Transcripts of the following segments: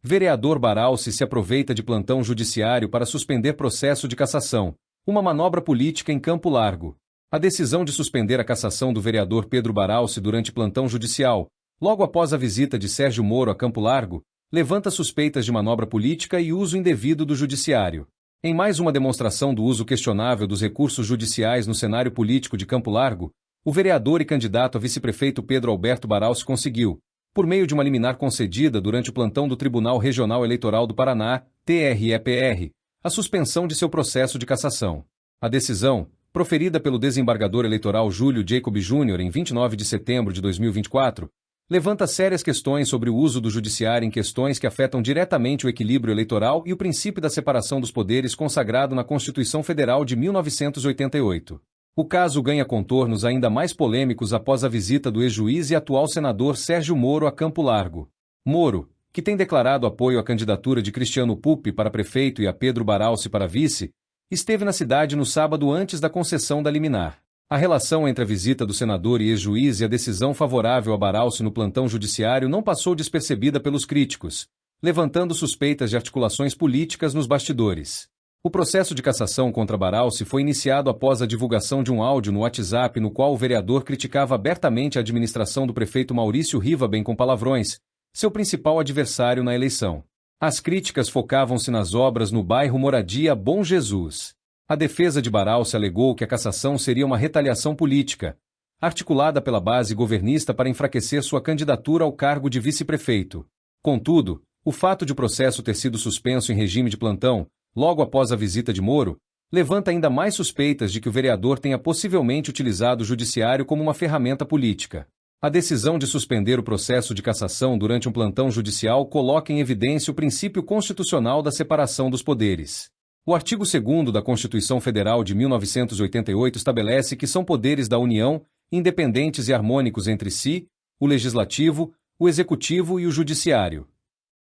Vereador Baralci se aproveita de plantão judiciário para suspender processo de cassação. Uma manobra política em Campo Largo. A decisão de suspender a cassação do vereador Pedro Baralci durante plantão judicial, logo após a visita de Sérgio Moro a Campo Largo, levanta suspeitas de manobra política e uso indevido do judiciário. Em mais uma demonstração do uso questionável dos recursos judiciais no cenário político de Campo Largo, o vereador e candidato a vice-prefeito Pedro Alberto Baralci conseguiu, por meio de uma liminar concedida durante o plantão do Tribunal Regional Eleitoral do Paraná, TREPR, a suspensão de seu processo de cassação. A decisão, proferida pelo desembargador eleitoral Júlio Jacob Júnior em 29 de setembro de 2024, levanta sérias questões sobre o uso do judiciário em questões que afetam diretamente o equilíbrio eleitoral e o princípio da separação dos poderes consagrado na Constituição Federal de 1988. O caso ganha contornos ainda mais polêmicos após a visita do ex-juiz e atual senador Sérgio Moro a Campo Largo. Moro, que tem declarado apoio à candidatura de Cristiano Pupi para prefeito e a Pedro Baralci para vice, esteve na cidade no sábado antes da concessão da liminar. A relação entre a visita do senador e ex-juiz e a decisão favorável a Baralci no plantão judiciário não passou despercebida pelos críticos, levantando suspeitas de articulações políticas nos bastidores. O processo de cassação contra Baralci foi iniciado após a divulgação de um áudio no WhatsApp no qual o vereador criticava abertamente a administração do prefeito Maurício Riva bem com palavrões, seu principal adversário na eleição. As críticas focavam-se nas obras no bairro Moradia Bom Jesus. A defesa de Baralci alegou que a cassação seria uma retaliação política, articulada pela base governista para enfraquecer sua candidatura ao cargo de vice-prefeito. Contudo, o fato de o processo ter sido suspenso em regime de plantão, logo após a visita de Moro, levanta ainda mais suspeitas de que o vereador tenha possivelmente utilizado o judiciário como uma ferramenta política. A decisão de suspender o processo de cassação durante um plantão judicial coloca em evidência o princípio constitucional da separação dos poderes. O artigo 2º da Constituição Federal de 1988 estabelece que são poderes da União, independentes e harmônicos entre si, o Legislativo, o Executivo e o Judiciário.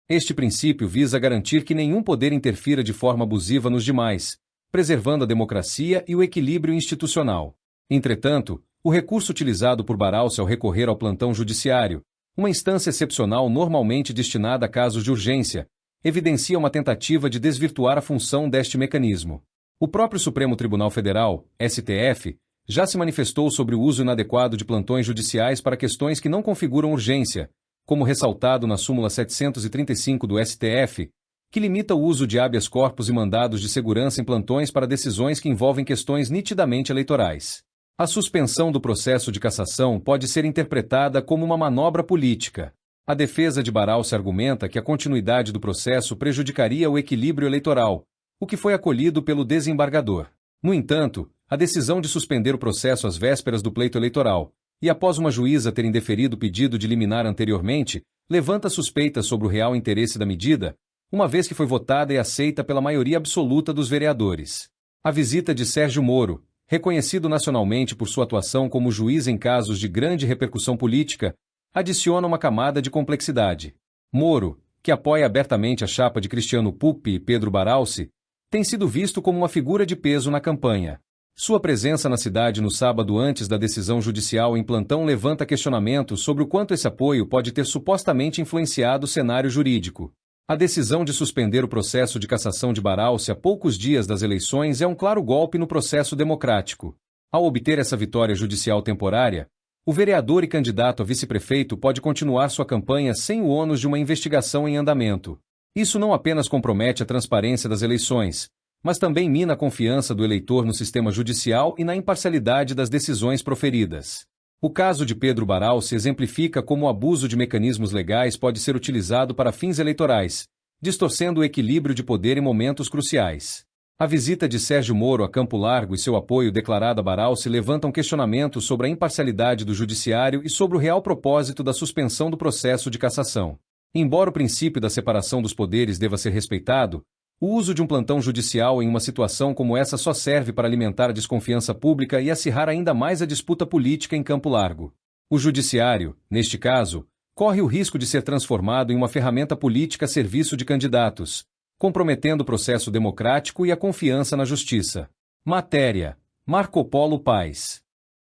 Este princípio visa garantir que nenhum poder interfira de forma abusiva nos demais, preservando a democracia e o equilíbrio institucional. Entretanto, o recurso utilizado por Baralci ao recorrer ao plantão judiciário, uma instância excepcional normalmente destinada a casos de urgência, evidencia uma tentativa de desvirtuar a função deste mecanismo. O próprio Supremo Tribunal Federal, STF, já se manifestou sobre o uso inadequado de plantões judiciais para questões que não configuram urgência, como ressaltado na súmula 735 do STF, que limita o uso de habeas corpus e mandados de segurança em plantões para decisões que envolvem questões nitidamente eleitorais. A suspensão do processo de cassação pode ser interpretada como uma manobra política. A defesa de Baralci argumenta que a continuidade do processo prejudicaria o equilíbrio eleitoral, o que foi acolhido pelo desembargador. No entanto, a decisão de suspender o processo às vésperas do pleito eleitoral, e após uma juíza ter indeferido o pedido de liminar anteriormente, levanta suspeitas sobre o real interesse da medida, uma vez que foi votada e aceita pela maioria absoluta dos vereadores. A visita de Sérgio Moro, reconhecido nacionalmente por sua atuação como juiz em casos de grande repercussão política, adiciona uma camada de complexidade. Moro, que apoia abertamente a chapa de Cristiano Pupi e Pedro Baralci, tem sido visto como uma figura de peso na campanha. Sua presença na cidade no sábado antes da decisão judicial em plantão levanta questionamentos sobre o quanto esse apoio pode ter supostamente influenciado o cenário jurídico. A decisão de suspender o processo de cassação de Baralci a poucos dias das eleições é um claro golpe no processo democrático. Ao obter essa vitória judicial temporária, o vereador e candidato a vice-prefeito pode continuar sua campanha sem o ônus de uma investigação em andamento. Isso não apenas compromete a transparência das eleições, mas também mina a confiança do eleitor no sistema judicial e na imparcialidade das decisões proferidas. O caso de Pedro Baralci exemplifica como o abuso de mecanismos legais pode ser utilizado para fins eleitorais, distorcendo o equilíbrio de poder em momentos cruciais. A visita de Sérgio Moro a Campo Largo e seu apoio declarado a Baralci levantam questionamentos sobre a imparcialidade do judiciário e sobre o real propósito da suspensão do processo de cassação. Embora o princípio da separação dos poderes deva ser respeitado, o uso de um plantão judicial em uma situação como essa só serve para alimentar a desconfiança pública e acirrar ainda mais a disputa política em Campo Largo. O judiciário, neste caso, corre o risco de ser transformado em uma ferramenta política a serviço de candidatos, comprometendo o processo democrático e a confiança na justiça. Matéria: Marco Polo Paes.